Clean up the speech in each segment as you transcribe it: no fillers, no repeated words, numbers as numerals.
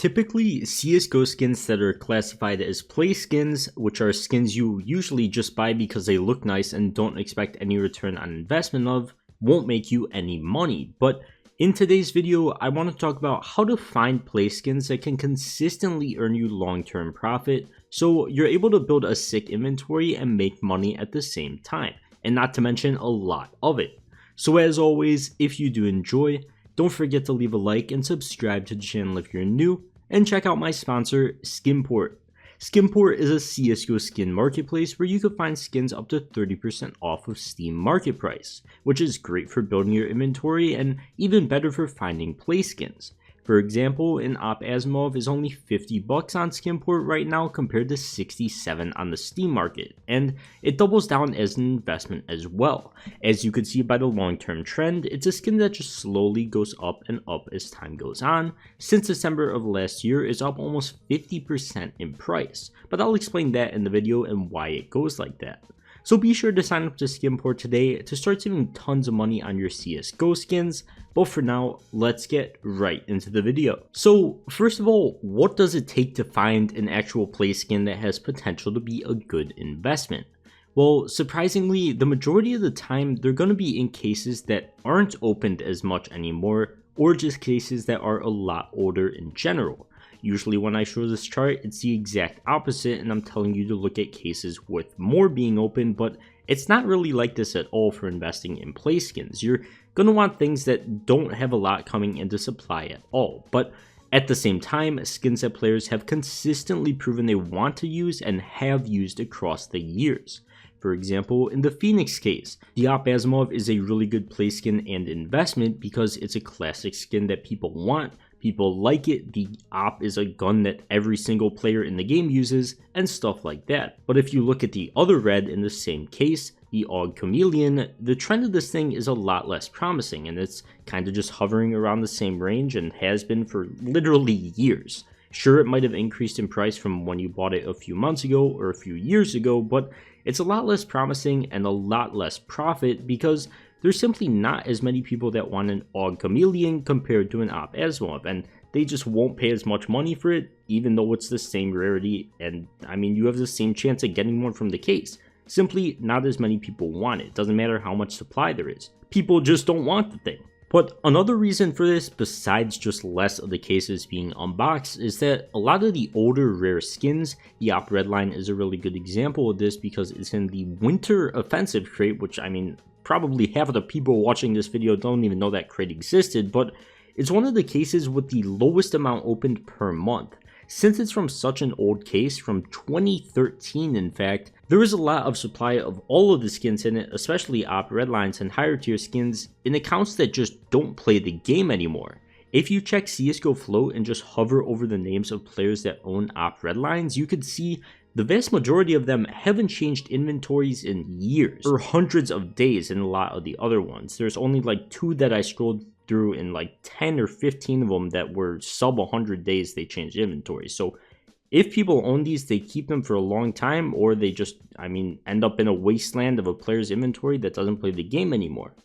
Typically, CSGO skins that are classified as play skins, which are skins you usually just buy because they look nice and don't expect any return on investment of, won't make you any money. But in today's video, I want to talk about how to find play skins that can consistently earn you long-term profit, so you're able to build a sick inventory and make money at the same time, and not to mention a lot of it. So as always, if you do enjoy, don't forget to leave a like and subscribe to the channel if you're new, and check out my sponsor, Skinport. Skinport is a CSGO skin marketplace where you can find skins up to 30% off of Steam market price, which is great for building your inventory and even better for finding play skins. For example, an Op Asimov is only $50 on Skinport right now compared to $67 on the Steam market, and it doubles down as an investment as well. As you can see by the long-term trend, it's a skin that just slowly goes up and up as time goes on. Since December of last year, it's up almost 50% in price, but I'll explain that in the video and why it goes like that. So be sure to sign up to Skinport today to start saving tons of money on your CSGO skins, but for now, let's get right into the video. So first of all, what does it take to find an actual play skin that has potential to be a good investment? Well, surprisingly, the majority of the time, they're going to be in cases that aren't opened as much anymore, or just cases that are a lot older in general. Usually when I show this chart, it's the exact opposite, and I'm telling you to look at cases with more being open, but it's not really like this at all for investing in play skins. You're going to want things that don't have a lot coming into supply at all, but at the same time, skins that players have consistently proven they want to use and have used across the years. For example, in the Phoenix case, the Op Asimov is a really good play skin and investment because it's a classic skin that people want. People like it, the Op is a gun that every single player in the game uses, and stuff like that. But if you look at the other red in the same case, the AUG Chameleon, the trend of this thing is a lot less promising, and it's kind of just hovering around the same range and has been for literally years. Sure, it might have increased in price from when you bought it a few months ago or a few years ago, but it's a lot less promising and a lot less profit because there's simply not as many people that want an AUG Chameleon compared to an Op Asimov, and they just won't pay as much money for it, even though it's the same rarity, and I mean, you have the same chance of getting one from the case. Simply, not as many people want it. Doesn't matter how much supply there is. People just don't want the thing. But another reason for this, besides just less of the cases being unboxed, is that a lot of the older rare skins, the Op Redline is a really good example of this because it's in the Winter Offensive crate, which I mean, probably half of the people watching this video don't even know that crate existed, but it's one of the cases with the lowest amount opened per month. Since it's from such an old case, from 2013 in fact, there is a lot of supply of all of the skins in it, especially Op Redlines and higher tier skins, in accounts that just don't play the game anymore. If you check CSGO Float and just hover over the names of players that own Op Redlines, you could see the vast majority of them haven't changed inventories in years, or hundreds of days in a lot of the other ones. There's only like 2 that I scrolled through in like 10 or 15 of them that were sub 100 days they changed inventory. So if people own these, they keep them for a long time, or they just, I mean, end up in a wasteland of a player's inventory that doesn't play the game anymore.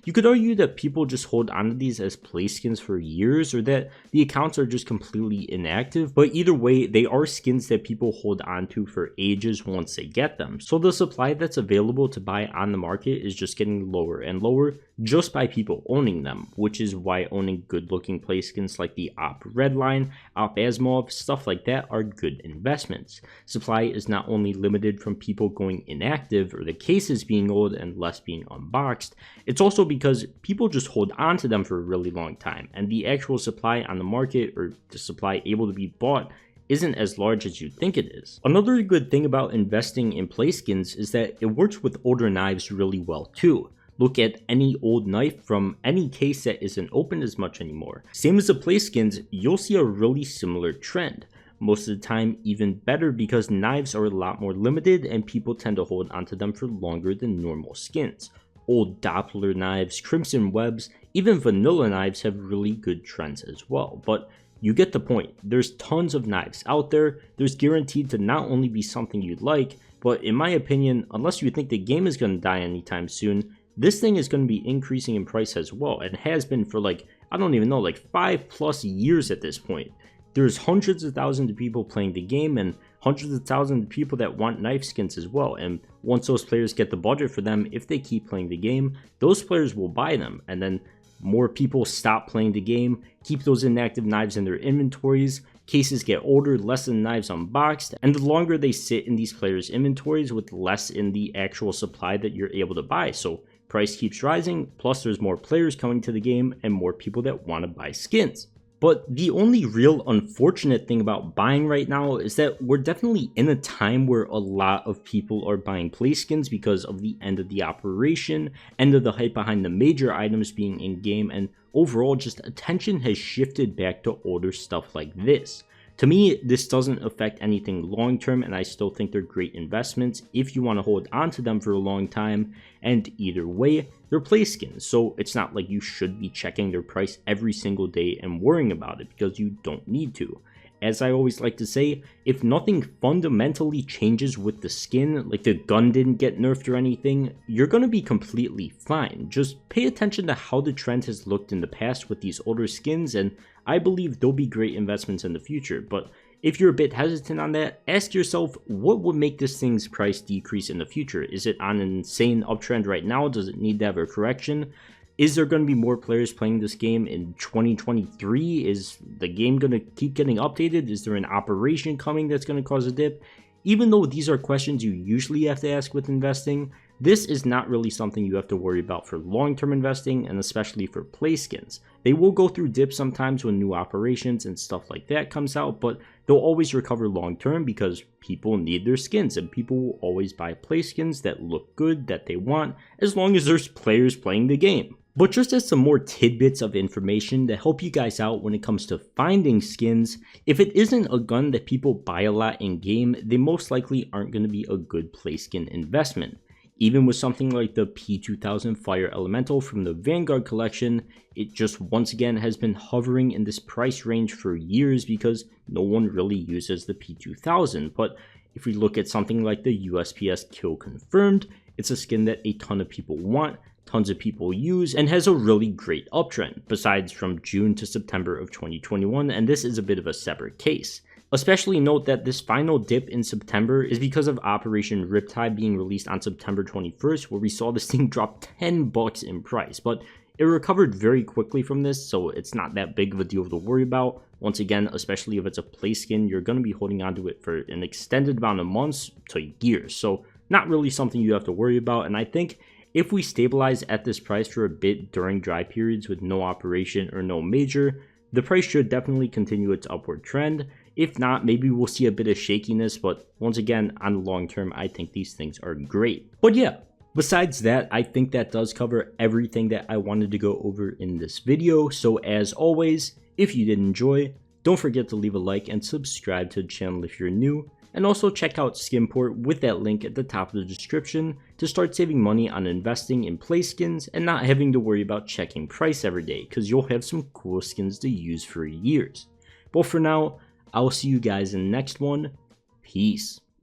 You could argue that people just hold onto these as play skins for years, or that the accounts are just completely inactive, but either way, they are skins that people hold onto for ages once they get them. So the supply that's available to buy on the market is just getting lower and lower just by people owning them, which is why owning good looking play skins like the Op Redline, Op Asimov, stuff like that are good investments. Supply is not only limited from people going inactive or the cases being old and less being unboxed, it's also because people just hold on to them for a really long time, and the actual supply on the market, or the supply able to be bought, isn't as large as you think it is. Another good thing about investing in play skins is that it works with older knives really well too. Look at any old knife from any case that isn't opened as much anymore. Same as the play skins, you'll see a really similar trend. Most of the time even better because knives are a lot more limited and people tend to hold onto them for longer than normal skins. Old Doppler knives, Crimson Webs, even vanilla knives have really good trends as well, but you get the point. There's tons of knives out there. There's guaranteed to not only be something you'd like, but in my opinion, unless you think the game is going to die anytime soon, this thing is going to be increasing in price as well, and has been for like, I don't even know, like 5+ years at this point. there's hundreds of thousands of people playing the game and hundreds of thousands of people that want knife skins as well. And once those players get the budget for them, if they keep playing the game, those players will buy them. And then more people stop playing the game, keep those inactive knives in their inventories, cases get older, less than knives unboxed, and the longer they sit in these players' inventories with less in the actual supply that you're able to buy. So price keeps rising, plus there's more players coming to the game and more people that want to buy skins. But the only real unfortunate thing about buying right now is that we're definitely in a time where a lot of people are buying play skins because of the end of the operation, end of the hype behind the major items being in game, and overall just attention has shifted back to older stuff like this. To me, this doesn't affect anything long term, and I still think they're great investments if you want to hold on to them for a long time. And either way, they're play skins, so it's not like you should be checking their price every single day and worrying about it, because you don't need to. As I always like to say, if nothing fundamentally changes with the skin, like the gun didn't get nerfed or anything, you're going to be completely fine. Just pay attention to how the trend has looked in the past with these older skins, and I believe they'll be great investments in the future. But if you're a bit hesitant on that, ask yourself, what would make this thing's price decrease in the future? Is it on an insane uptrend right now? Does it need to have a correction? Is there going to be more players playing this game in 2023? Is the game going to keep getting updated? Is there an operation coming that's going to cause a dip? Even though these are questions you usually have to ask with investing, this is not really something you have to worry about for long-term investing, and especially for play skins. They will go through dips sometimes when new operations and stuff like that comes out, but they'll always recover long-term because people need their skins, and people will always buy play skins that look good, that they want, as long as there's players playing the game. But just as some more tidbits of information to help you guys out when it comes to finding skins, if it isn't a gun that people buy a lot in game, they most likely aren't going to be a good play skin investment. Even with something like the P2000 Fire Elemental from the Vanguard collection, it just once again has been hovering in this price range for years because no one really uses the P2000. But if we look at something like the USPS Kill Confirmed, it's a skin that a ton of people want, tons of people use, and has a really great uptrend, besides from June to September of 2021, and this is a bit of a separate case. Especially note that this final dip in September is because of Operation Riptide being released on September 21st, where we saw this thing drop $10 in price, but it recovered very quickly from this, so it's not that big of a deal to worry about. Once again, especially if it's a play skin, you're going to be holding on to it for an extended amount of months to years, so not really something you have to worry about. And I think if we stabilize at this price for a bit during dry periods with no operation or no major, the price should definitely continue its upward trend. If not, maybe we'll see a bit of shakiness, but once again, on the long term, I think these things are great. But yeah, besides that, I think that does cover everything that I wanted to go over in this video. So as always, if you did enjoy, don't forget to leave a like and subscribe to the channel if you're new. And also check out Skinport with that link at the top of the description to start saving money on investing in play skins and not having to worry about checking price every day, because you'll have some cool skins to use for years. But for now, I'll see you guys in the next one. Peace.